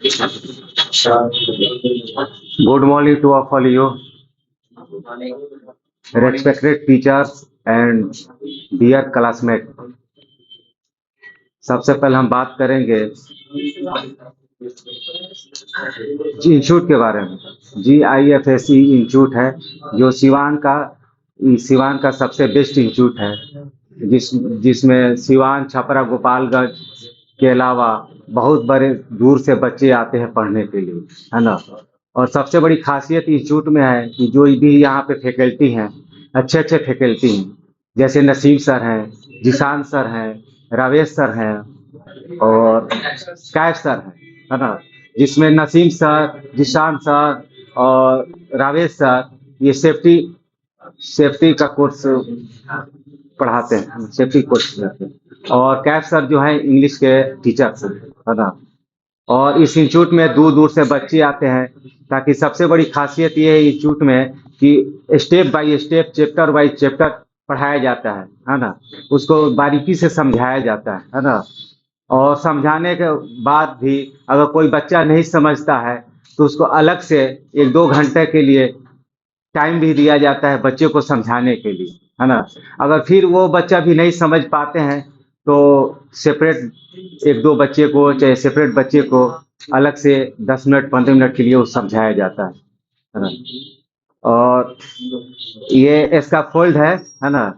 Good morning to all you, respected teachers and dear classmate. सबसे पहले हम बात करेंगे इंस्टीट्यूट के बारे में। GIFSE इंस्टीट्यूट है जो सिवान का सबसे बेस्ट इंस्टीट्यूट है, जिसमें सिवान, छपरा, गोपालगंज के अलावा बहुत बड़े दूर से बच्चे आते हैं पढ़ने के लिए, है ना। और सबसे बड़ी खासियत इंस्टीट्यूट में है कि जो भी यहाँ पे फैकल्टी हैं, अच्छे अच्छे फैकल्टी हैं, जैसे नसीम सर हैं, जिशान सर हैं, रावेश सर हैं और कैफ सर हैं, है ना। जिसमें नसीम सर, जिशान सर और रावेश सर ये सेफ्टी का कोर्स पढ़ाते हैं, सेफ्टी कोर्स पढ़ाते हैं। और कैफ सर जो है इंग्लिश के टीचर है ना। और इस इंस्टीट्यूट में दूर दूर से बच्चे आते हैं, ताकि सबसे बड़ी खासियत ये है इंस्टीट्यूट में कि step by step, chapter by chapter पढ़ाया जाता है ना। उसको बारीकी से समझाया जाता है ना। और समझाने के बाद भी अगर कोई बच्चा नहीं समझता है तो उसको अलग से 1-2 घंटे के लिए टाइम भी दिया जाता है बच्चे को समझाने के लिए, है ना। अगर फिर वो बच्चा भी नहीं समझ पाते हैं तो सेपरेट 1-2 बच्चे को, चाहे सेपरेट बच्चे को अलग से 10 मिनट 15 मिनट के लिए वो समझाया जाता है ना। और ये स्कैफोल्ड है ना।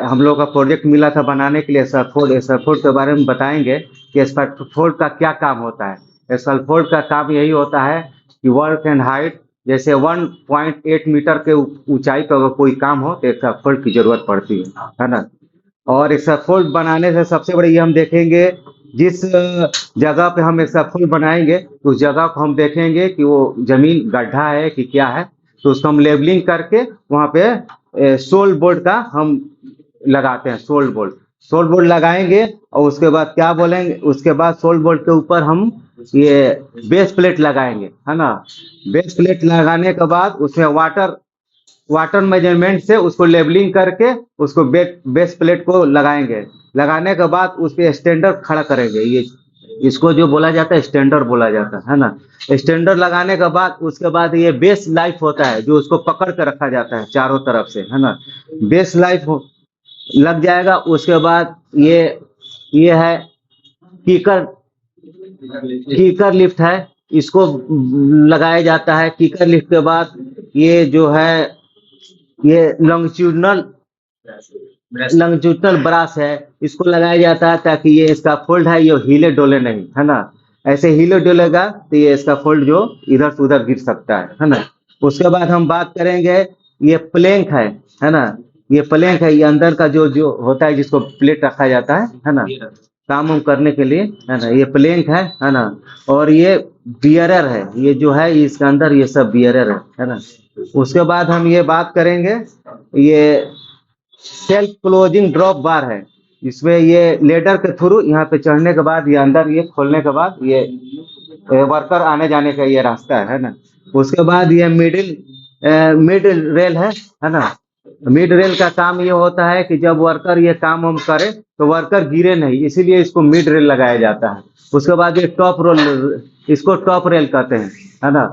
हम लोग का प्रोजेक्ट मिला था बनाने के लिए स्कैफोल्ड के बारे में बताएंगे कि स्कैफोल्ड का क्या काम होता है। स्कैफोल्ड का काम यही होता है कि वर्क एंड हाइट, जैसे 1.8 मीटर के ऊंचाई पर अगर कोई काम हो तो स्कैफोल्ड की जरूरत पड़ती है ना। और स्कैफोल्ड बनाने से सबसे बड़ी ये हम देखेंगे, जिस जगह पे हम स्कैफोल्ड बनाएंगे उस जगह को हम देखेंगे कि वो जमीन गड्ढा है कि क्या है, तो उसको हम लेवलिंग करके वहाँ पे सोल बोर्ड का हम लगाते हैं। सोल बोर्ड लगाएंगे और उसके बाद क्या बोलेंगे, उसके बाद सोल बोर्ड के ऊपर हम ये बेस प्लेट लगाएंगे, है ना। बेस प्लेट लगाने के बाद उसमें वाटर मेजरमेंट से उसको लेवलिंग करके उसको बेस प्लेट को लगाएंगे। लगाने के बाद उस पे स्टैंडर्ड खड़ा करेंगे। ये इसको जो बोला जाता है स्टैंडर्ड बोला जाता है ना। स्टैंडर्ड लगाने के बाद उसके बाद ये बेस लाइफ होता है जो उसको पकड़ कर रखा जाता है चारों तरफ से, है ना। बेस लाइफ लग जाएगा। उसके बाद ये है कीकर कीकर लिफ्ट है, इसको लगाया जाता है। कीकर लिफ्ट के बाद ये जो है ये लॉन्गिट्यूडनल ब्रास है, इसको लगाया जाता है ताकि ये इसका फोल्ड है ये हिले डोले नहीं, है ना। ऐसे हिले डोलेगा तो ये इसका फोल्ड जो इधर से उधर गिर सकता है ना। उसके बाद हम बात करेंगे ये प्लैंक है ना। ये प्लैंक है, ये अंदर का जो होता है जिसको प्लेट रखा जाता है ना, काम हम करने के लिए, है ना। ये प्लैंक है ना। और ये बियरर है, ये जो है इसके अंदर ये सब बियरर है ना। उसके बाद हम ये बात करेंगे, ये सेल्फ क्लोजिंग ड्रॉप बार है। इसमें ये लेडर के थ्रू यहाँ पे चढ़ने के बाद ये अंदर ये खोलने के बाद ये वर्कर आने जाने का ये रास्ता है ना। उसके बाद ये मिड रेल है ना। मिड रेल का काम ये होता है कि जब वर्कर ये काम हम करे तो वर्कर गिरे नहीं, इसीलिए इसको मिड रेल लगाया जाता है। उसके बाद ये इसको टॉप रेल कहते हैं, है ना,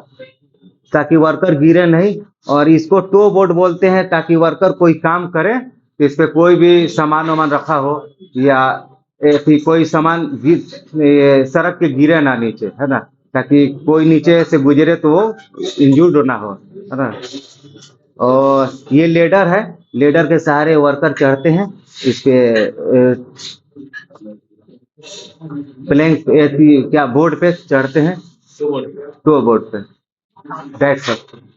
ताकि वर्कर गिरे नहीं। और इसको टो बोर्ड बोलते हैं, ताकि वर्कर कोई काम करे तो इस पे कोई भी सामान वामान रखा हो या कोई सामान सड़क के गिरे ना नीचे, है ना, ताकि कोई नीचे से गुजरे तो वो इंजूर्ड ना हो, है ना। और ये लेडर है, लेडर के सहारे वर्कर चढ़ते हैं इस पे प्लैंक क्या बोर्ड पे चढ़ते हैं, टो बोर्ड पे बैठ सकते हैं।